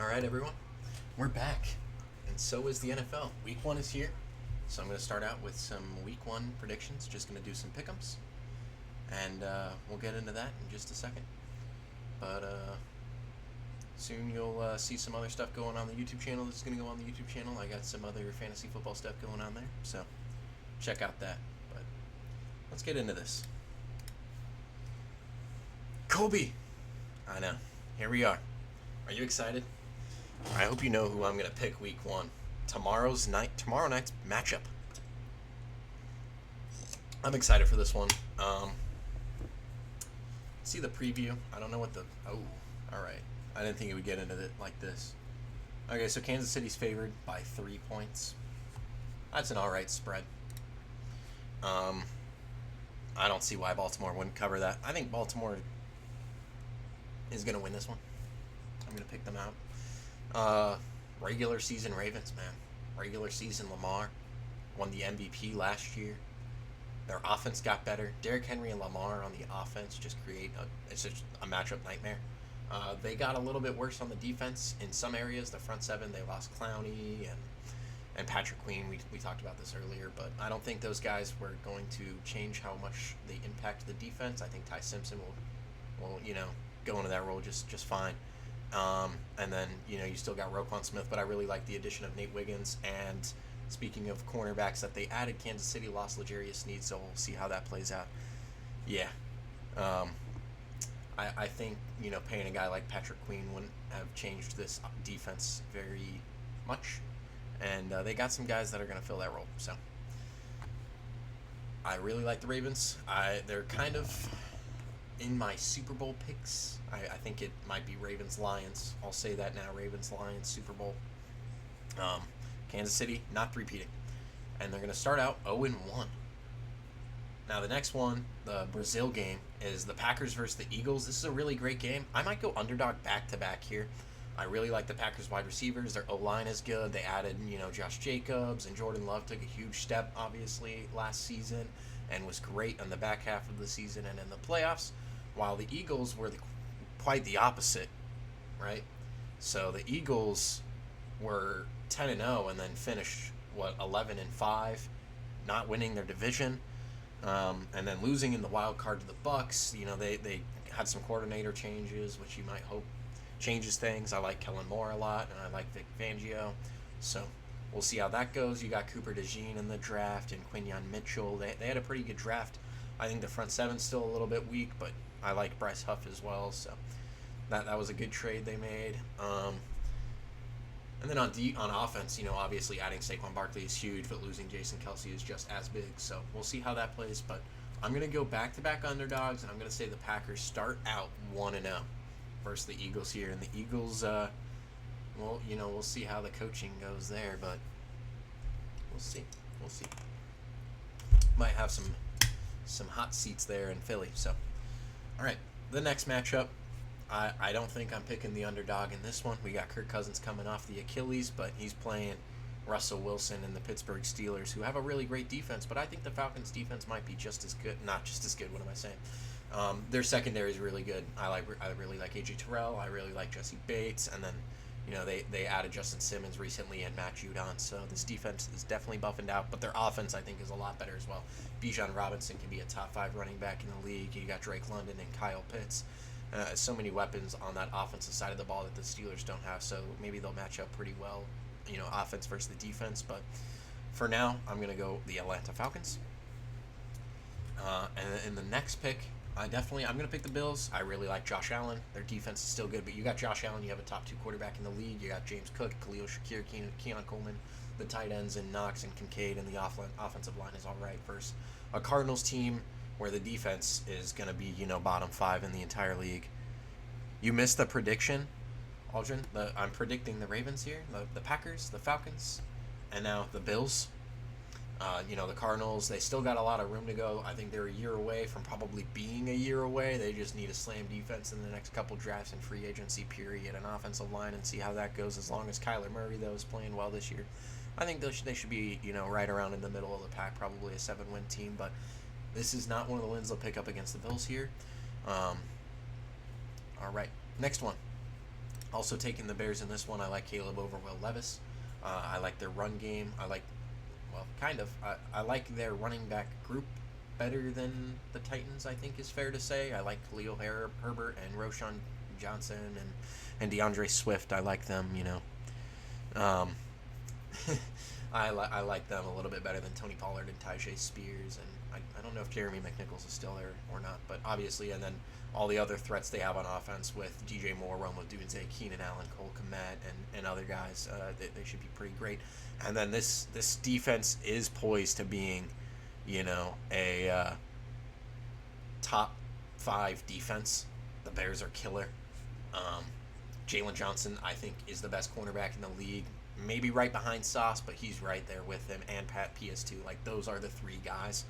All right, everyone, we're back, and so is the NFL. Week 1 is here, so I'm going to start out with some Week 1 predictions. Just going to do some pick'ems, and we'll get into that in just a second. But soon you'll see some other stuff going on the YouTube channel. That's going to go on the YouTube channel. I got some other fantasy football stuff going on there, so check out that. But let's get into this. Kobe! I know. Here we are. Are you excited? I hope you know who I'm going to pick Week 1. Tomorrow night's matchup. I'm excited for this one. See the preview. I don't know what all right. I didn't think it would get into it like this. Okay, so Kansas City's favored by 3 points. That's an all right spread. I don't see why Baltimore wouldn't cover that. I think Baltimore is going to win this one. I'm going to pick them out. Regular season Ravens, man. Regular season Lamar won the MVP last year. Their offense got better. Derrick Henry and Lamar on the offense just create it's just a matchup nightmare. They got a little bit worse on the defense in some areas. The front seven, they lost Clowney and Patrick Queen. We talked about this earlier, but I don't think those guys were going to change how much they impact the defense. I think Ty Simpson will go into that role just fine. And then, you still got Roquan Smith, but I really like the addition of Nate Wiggins. And speaking of cornerbacks that they added, Kansas City lost L'Jarius Sneed, so we'll see how that plays out. Yeah. I think, paying a guy like Patrick Queen wouldn't have changed this defense very much. And they got some guys that are going to fill that role. So I really like the Ravens. They're kind of in my Super Bowl picks. I think it might be Ravens-Lions. I'll say that now, Ravens-Lions, Super Bowl. Kansas City, not repeating. And they're going to start out 0-1. Now, the next one, the Brazil game, is the Packers versus the Eagles. This is a really great game. I might go underdog back-to-back here. I really like the Packers wide receivers. Their O-line is good. They added, Josh Jacobs, and Jordan Love took a huge step, obviously, last season and was great in the back half of the season and in the playoffs, while the Eagles were quite the opposite, right? So the Eagles were 10-0 and then finished 11-5, not winning their division, and then losing in the wild card to the Bucks. They had some coordinator changes, which you might hope changes things. I like Kellen Moore a lot, and I like Vic Fangio, so we'll see how that goes. You got Cooper DeJean in the draft and Quinyon Mitchell. They had a pretty good draft. I think the front seven's still a little bit weak, but I like Bryce Huff as well, so that was a good trade they made. And then on offense, obviously adding Saquon Barkley is huge, but losing Jason Kelce is just as big. So we'll see how that plays. But I'm going to go back-to-back underdogs, and I'm going to say the Packers start out 1-0 versus the Eagles here. And the Eagles, we'll see how the coaching goes there, but we'll see. Might have some hot seats there in Philly. So, all right, the next matchup. I don't think I'm picking the underdog in this one. We got Kirk Cousins coming off the Achilles, but he's playing Russell Wilson and the Pittsburgh Steelers, who have a really great defense, but I think the Falcons' defense might be just as good. Not just as good, what am I saying? Their secondary is really good. I really like A.J. Terrell. I really like Jesse Bates, and then they added Justin Simmons recently and Matt Judon, so this defense is definitely buffing out, but their offense, I think, is a lot better as well. Bijan Robinson can be a top 5 running back in the league. You got Drake London and Kyle Pitts. So many weapons on that offensive side of the ball that the Steelers don't have, so maybe they'll match up pretty well, offense versus the defense. But for now, I'm going to go the Atlanta Falcons. And in the next pick, I'm going to pick the Bills. I really like Josh Allen. Their defense is still good, but you got Josh Allen. You have a top 2 quarterback in the league. You got James Cook, Khalil Shakir, Keon Coleman, the tight ends, and Knox and Kincaid, and the offensive line is all right versus a Cardinals team where the defense is going to be, bottom 5 in the entire league. You missed the prediction, Aldrin. I'm predicting the Ravens here, the Packers, the Falcons, and now the Bills. The Cardinals, they still got a lot of room to go. I think they're a year away from probably being a year away. They just need a slam defense in the next couple drafts and free agency period, an offensive line, and see how that goes. As long as Kyler Murray, though, is playing well this year, I think they should be, right around in the middle of the pack, probably a 7-win team. But this is not one of the wins they'll pick up against the Bills here. All right, next one. Also taking the Bears in this one, I like Caleb over Will Levis. I like their run game. Well, kind of. I like their running back group better than the Titans, I think is fair to say. I like Khalil Herbert and Roshan Johnson and DeAndre Swift. I like them, Um, I like them a little bit better than Tony Pollard and Tyjae Spears, and I don't know if Jeremy McNichols is still there or not, but obviously, and then all the other threats they have on offense with DJ Moore, Rome Odunze, Keenan Allen, Cole Kmet, and other guys, they should be pretty great. And then this defense is poised to being, a top 5 defense. The Bears are killer. Jalen Johnson, I think, is the best cornerback in the league. Maybe right behind Sauce, but he's right there with him, and Pat PS2. Like, those are the 3 guys.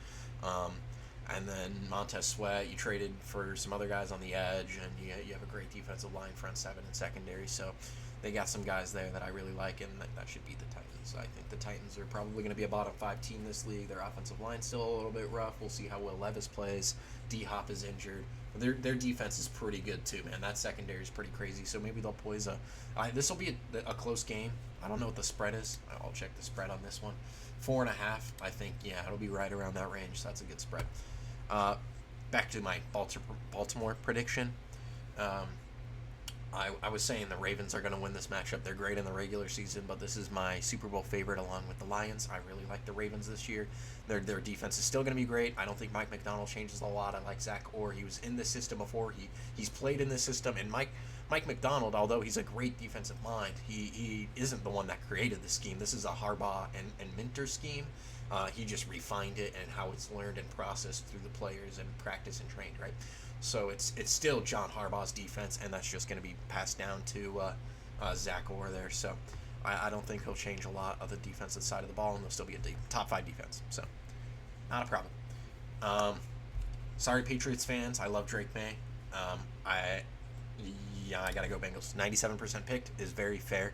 And then Montez Sweat, you traded for some other guys on the edge, and you have a great defensive line, front 7, and secondary. So they got some guys there that I really like, and that should beat the Titans. I think the Titans are probably going to be a bottom 5 team this league. Their offensive line's still a little bit rough. We'll see how Will Levis plays. D-Hop is injured. Their defense is pretty good too, man. That secondary is pretty crazy. So maybe they'll poise this will be a close game. I don't know what the spread is. I'll check the spread on this one. 4.5. I think it'll be right around that range. So that's a good spread. Back to my Baltimore prediction. I was saying the Ravens are going to win this matchup. They're great in the regular season, but this is my Super Bowl favorite along with the Lions. I really like the Ravens this year. Their defense is still going to be great. I don't think Mike McDonald changes a lot. I like Zach Orr. He was in this system before. He's played in this system. And Mike McDonald, although he's a great defensive mind, he isn't the one that created the scheme. This is a Harbaugh and Minter scheme. He just refined it and how it's learned and processed through the players and practice and trained, right? So it's still John Harbaugh's defense, and that's just going to be passed down to Zach Orr there. So I don't think he'll change a lot of the defensive side of the ball, and they'll still be a top 5 defense. So not a problem. Sorry, Patriots fans. I love Drake May. I got to go Bengals. 97% picked is very fair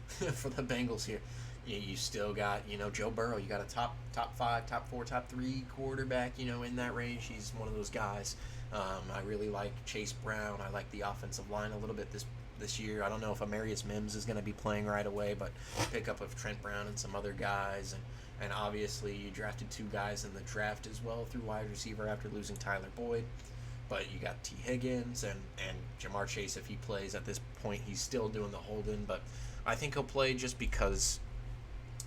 for the Bengals here. You still got, Joe Burrow. You got a top 5, top 4, top 3 quarterback, in that range. He's one of those guys. I really like Chase Brown. I like the offensive line a little bit this year. I don't know if Amarius Mims is going to be playing right away, but pickup of Trent Brown and some other guys. And obviously you drafted 2 guys in the draft as well through wide receiver after losing Tyler Boyd. But you got T. Higgins and Jamar Chase. If he plays at this point, he's still doing the hold-in. But I think he'll play just because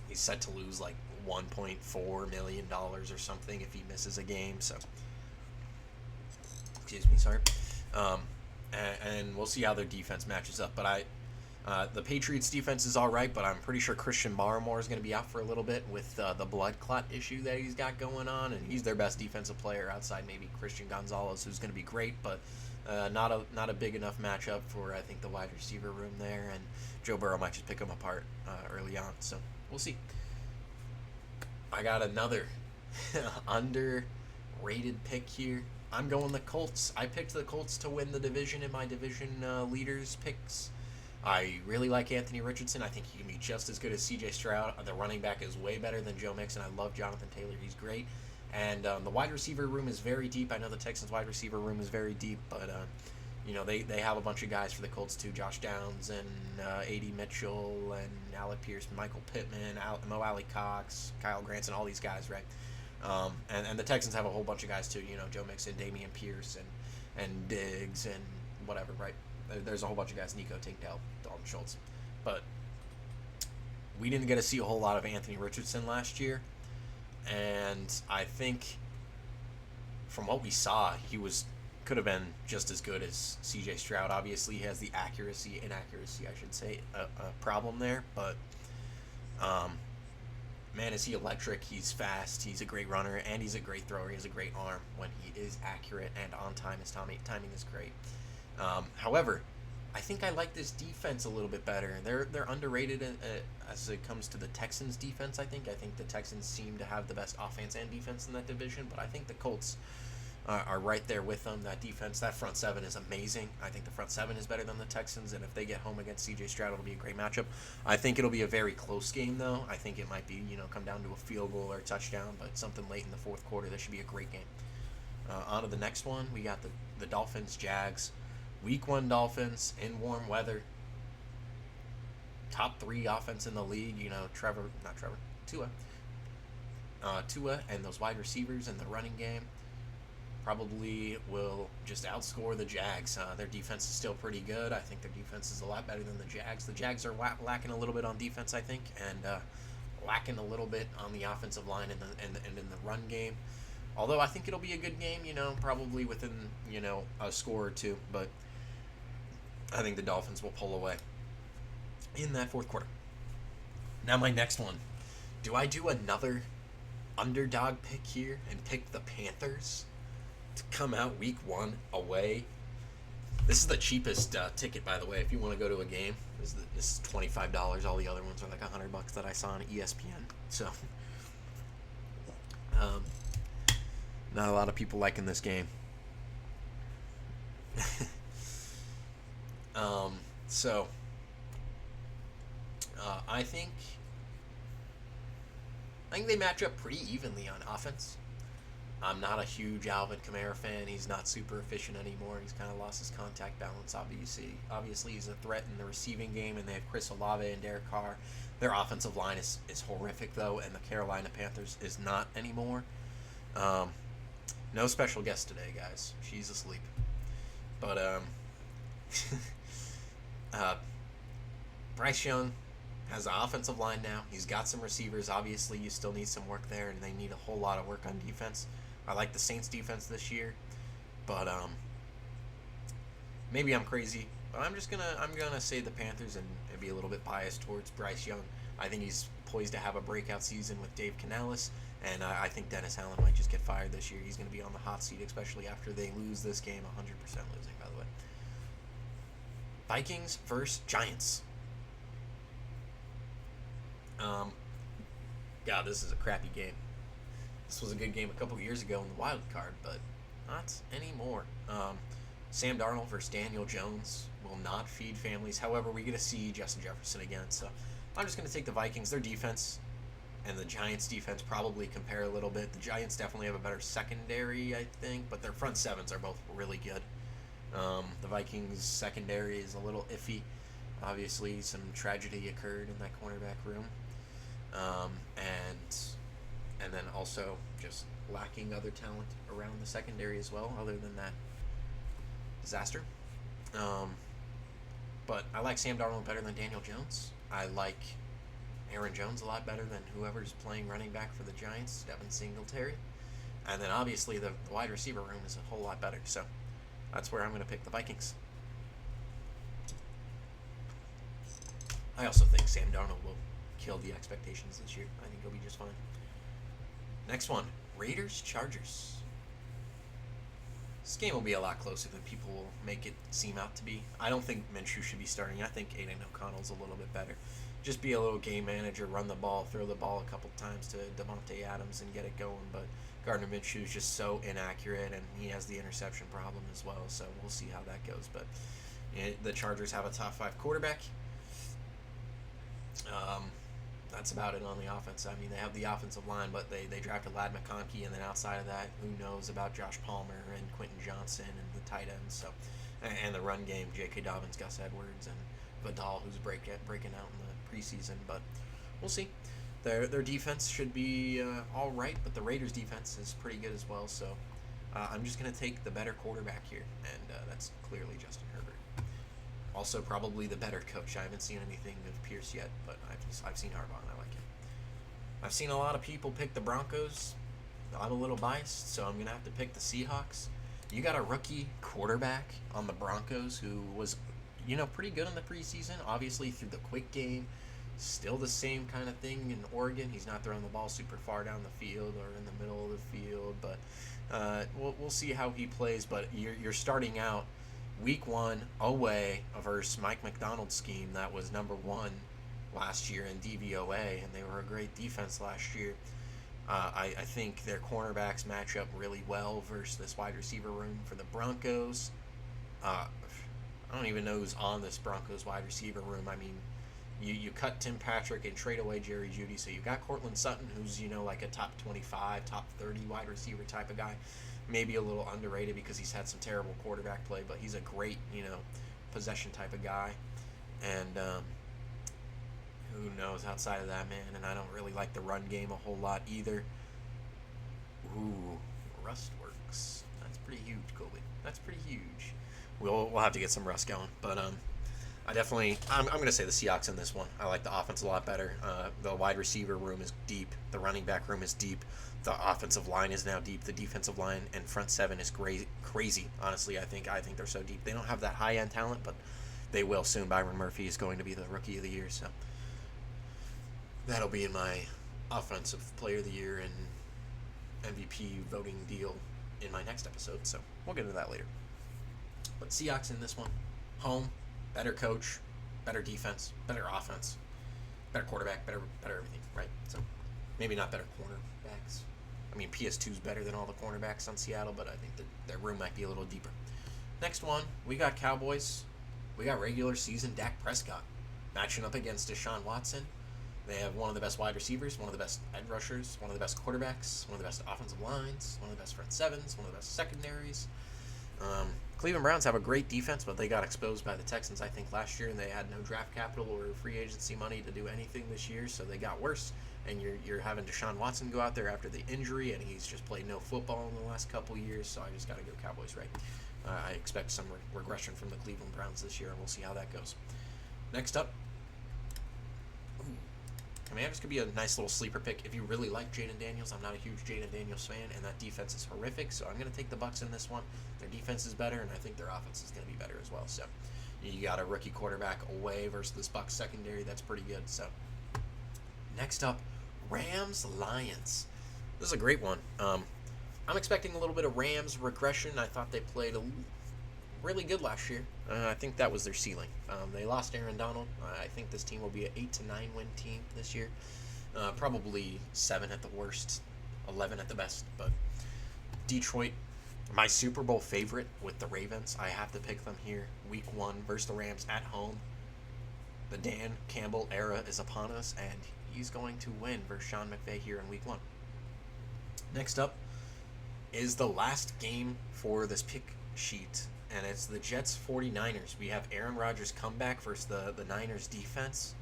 he's set to lose like $1.4 million or something if he misses a game. So, excuse me, sorry. And we'll see how their defense matches up. But the Patriots defense is all right, but I'm pretty sure Christian Barmore is going to be out for a little bit with the blood clot issue that he's got going on, and he's their best defensive player outside maybe Christian Gonzalez, who's going to be great, but not a big enough matchup for I think the wide receiver room there, and Joe Burrow might just pick them apart early on. So we'll see. I got another underrated pick here. I'm going the Colts. I picked the Colts to win the division in my division leaders picks. I really like Anthony Richardson. I think he can be just as good as C.J. Stroud. The running back is way better than Joe Mixon. I love Jonathan Taylor. He's great. And the wide receiver room is very deep. I know the Texans' wide receiver room is very deep, but they have a bunch of guys for the Colts too. Josh Downs and A.D. Mitchell and Alec Pierce, Michael Pittman, Mo Alley Cox, Kyle Granson, all these guys, right? And the Texans have a whole bunch of guys too. Joe Mixon, Damian Pierce, and Diggs and whatever, right? There's a whole bunch of guys, Nico Tingdale, Dalton Schultz. But we didn't get to see a whole lot of Anthony Richardson last year. And I think from what we saw, he could have been just as good as C.J. Stroud. Obviously, he has the inaccuracy, I should say, a problem there. But, man, is he electric. He's fast. He's a great runner. And he's a great thrower. He has a great arm when he is accurate and on time. His timing is great. However, I think I like this defense a little bit better. They're underrated as it comes to the Texans' defense. I think the Texans seem to have the best offense and defense in that division, but I think the Colts are right there with them. That defense, that front 7 is amazing. I think the front 7 is better than the Texans, and if they get home against C.J. Stroud, it'll be a great matchup. I think it'll be a very close game, though. I think it might be come down to a field goal or a touchdown, but something late in the fourth quarter. This should be a great game. On to the next one. We got the Dolphins-Jags. Week 1 Dolphins in warm weather. top 3 offense in the league. Tua. Tua and those wide receivers and the running game probably will just outscore the Jags. Their defense is still pretty good. I think their defense is a lot better than the Jags. The Jags are lacking a little bit on defense, I think, and lacking a little bit on the offensive line and in the run game. Although I think it'll be a good game, probably within, a score or two. But I think the Dolphins will pull away in that fourth quarter. Now my next one. Do I do another underdog pick here and pick the Panthers to come out week 1 away? This is the cheapest ticket, by the way, if you want to go to a game. This is $25. All the other ones are like $100 that I saw on ESPN. So, not a lot of people liking this game. So, I think they match up pretty evenly on offense. I'm not a huge Alvin Kamara fan. He's not super efficient anymore. He's kind of lost his contact balance, Obviously, he's a threat in the receiving game, and they have Chris Olave and Derek Carr. Their offensive line is horrific, though, and the Carolina Panthers is not anymore. No special guest today, guys. She's asleep. But, Bryce Young has an offensive line now. He's got some receivers. Obviously, you still need some work there, and they need a whole lot of work on defense. I like the Saints defense this year, but maybe I'm crazy. But I'm gonna say the Panthers and be a little bit biased towards Bryce Young. I think he's poised to have a breakout season with Dave Canales, and I think Dennis Allen might just get fired this year. He's going to be on the hot seat, especially after they lose this game, 100% losing, by the way. Vikings versus Giants. God, this is a crappy game. This was a good game a couple years ago in the wild card, but not anymore. Sam Darnold versus Daniel Jones will not feed families. However, we get to see Justin Jefferson again, so I'm just going to take the Vikings. Their defense and the Giants' defense probably compare a little bit. The Giants definitely have a better secondary, I think, but their front sevens are both really good. The Vikings' secondary is a little iffy. Obviously, some tragedy occurred in that cornerback room. And then also just lacking other talent around the secondary as well, other than that disaster. But I like Sam Darnold better than Daniel Jones. I like Aaron Jones a lot better than whoever's playing running back for the Giants, Devin Singletary. And then obviously the wide receiver room is a whole lot better. So that's where I'm going to pick the Vikings. I also think Sam Darnold will kill the expectations this year. I think he'll be just fine. Next one, Raiders-Chargers. This game will be a lot closer than people will make it seem out to be. I don't think Minshew should be starting. I think Aiden O'Connell's a little bit better. Just be a little game manager, run the ball, throw the ball a couple times to Devontae Adams and get it going. But Gardner Minshew is just so inaccurate, and he has the interception problem as well. So we'll see how that goes. But the Chargers have a top 5 quarterback. That's about it on the offense. I mean, they have the offensive line, but they drafted Ladd McConkey, and then outside of that, who knows about Josh Palmer and Quentin Johnson and the tight ends. So, and the run game, J.K. Dobbins, Gus Edwards, and Vidal, who's breaking out in the preseason. But we'll see. Their defense should be all right, but the Raiders' defense is pretty good as well. So I'm just going to take the better quarterback here, and that's clearly Justin Herbert. Also, probably the better coach. I haven't seen anything of Pierce yet, but I've seen Harbaugh, and I like him. I've seen a lot of people pick the Broncos. I'm a little biased, so I'm going to have to pick the Seahawks. You got a rookie quarterback on the Broncos who was, pretty good in the preseason. Obviously, through the quick game, still the same kind of thing in Oregon. He's not throwing the ball super far down the field or in the middle of the field, but we'll see how he plays. But you're starting out Week 1 away versus Mike McDonald's scheme that was number 1 last year in DVOA, and they were a great defense last year. I think their cornerbacks match up really well versus this wide receiver room for the Broncos. I don't even know who's on this Broncos wide receiver room. I mean, you cut Tim Patrick and trade away Jerry Jeudy, so you got Cortland Sutton, who's like a top 25, top 30 wide receiver type of guy. Maybe a little underrated because he's had some terrible quarterback play, but he's a great, possession type of guy. And Who knows outside of that, man? And I don't really like the run game a whole lot either. Ooh, rust works. That's pretty huge, Colby. That's pretty huge. We'll have to get some rust going, but I'm gonna say the Seahawks in this one. I like the offense a lot better. The wide receiver room is deep. The running back room is deep. The offensive line is now deep. The defensive line and front seven is crazy. Honestly, I think they're so deep. They don't have that high end talent, but they will soon. Byron Murphy is going to be the rookie of the year, so that'll be in my offensive player of the year and MVP voting deal in my next episode. So we'll get into that later. But Seahawks in this one, home, better coach, better defense, better offense, better quarterback, better everything, right? So maybe not better cornerbacks. I mean, PS2 is better than all the cornerbacks on Seattle, but I think that their room might be a little deeper. Next one, we got Cowboys. We got regular season Dak Prescott matching up against Deshaun Watson. They have one of the best wide receivers, one of the best edge rushers, one of the best quarterbacks, one of the best offensive lines, one of the best front sevens, one of the best secondaries. Cleveland Browns have a great defense, but they got exposed by the Texans, I think, last year, and they had no draft capital or free agency money to do anything this year, so they got worse. And you're having Deshaun Watson go out there after the injury, and he's just played no football in the last couple years, so I just got to go Cowboys, right? I expect some regression from the Cleveland Browns this year, and we'll see how that goes. Next up, Commanders could be a nice little sleeper pick if you really like Jaden Daniels. I'm not a huge Jaden Daniels fan, and that defense is horrific, so I'm going to take the Bucs in this one. Their defense is better, and I think their offense is going to be better as well. So you got a rookie quarterback away versus this Bucs secondary. That's pretty good. So next up, Rams-Lions. This is a great one. I'm expecting a little bit of Rams regression. I thought they played really good last year. I think that was their ceiling. They lost Aaron Donald. I think this team will be an 8 to 9 win team this year. Probably 7 at the worst, 11 at the best. But Detroit, my Super Bowl favorite with the Ravens. I have to pick them here. Week 1 versus the Rams at home. The Dan Campbell era is upon us, and he's going to win versus Sean McVay here in Week 1. Next up is the last game for this pick sheet, and it's the Jets 49ers. We have Aaron Rodgers comeback versus the Niners defense.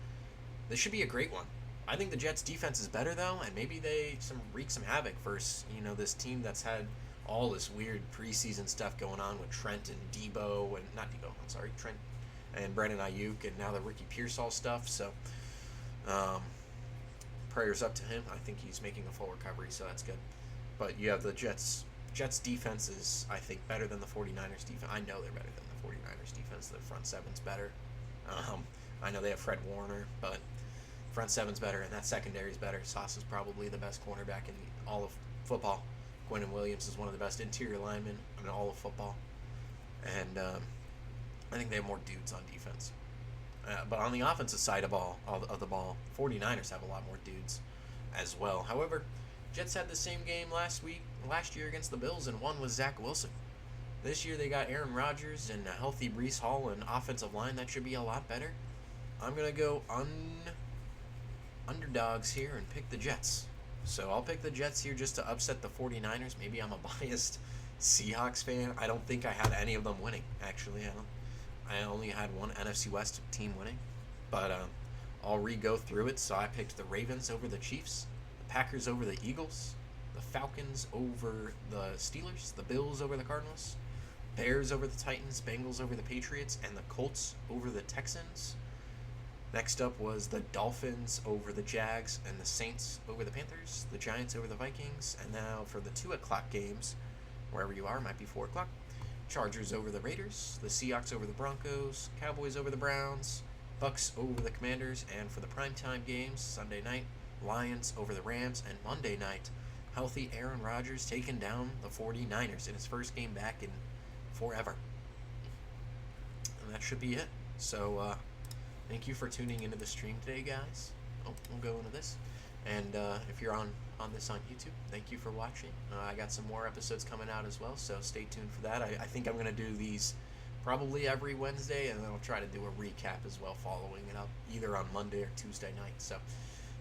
This should be a great one. I think the Jets defense is better though, and maybe they wreak some havoc versus this team that's had all this weird preseason stuff going on with Trent and Trent and Brandon Ayuk, and now the Ricky Pearsall stuff. So prayers up to him. I think he's making a full recovery, so that's good. But you have the Jets defense is, I think, better than the 49ers defense. I know they're better than the 49ers defense. The front seven's better. I know they have Fred Warner, but front seven's better, and that secondary's better. Sauce is probably the best cornerback in all of football. Quentin Williams is one of the best interior linemen in all of football. And I think they have more dudes on defense. But on the offensive side of the ball, 49ers have a lot more dudes as well. However, Jets had the same game last year against the Bills, and won with Zach Wilson. This year they got Aaron Rodgers and a healthy Breece Hall and offensive line that should be a lot better. I'm going to go underdogs here and pick the Jets. So I'll pick the Jets here just to upset the 49ers. Maybe I'm a biased Seahawks fan. I don't think I had any of them winning, actually. I only had one NFC West team winning. But I'll re-go through it. So I picked the Ravens over the Chiefs, the Packers over the Eagles, the Falcons over the Steelers, the Bills over the Cardinals, Bears over the Titans, Bengals over the Patriots, and the Colts over the Texans. Next up was the Dolphins over the Jags, and the Saints over the Panthers, the Giants over the Vikings, and now for the 2 o'clock games, wherever you are, might be 4 o'clock, Chargers over the Raiders, the Seahawks over the Broncos, Cowboys over the Browns, Bucks over the Commanders, and for the primetime games, Sunday night, Lions over the Rams, and Monday night, healthy Aaron Rodgers taking down the 49ers in his first game back in forever. And that should be it. So, thank you for tuning into the stream today, guys. We'll go into this. And if you're on this on YouTube, thank you for watching. I got some more episodes coming out as well, so stay tuned for that. I think I'm going to do these probably every Wednesday, and then I'll try to do a recap as well following it up, either on Monday or Tuesday night. So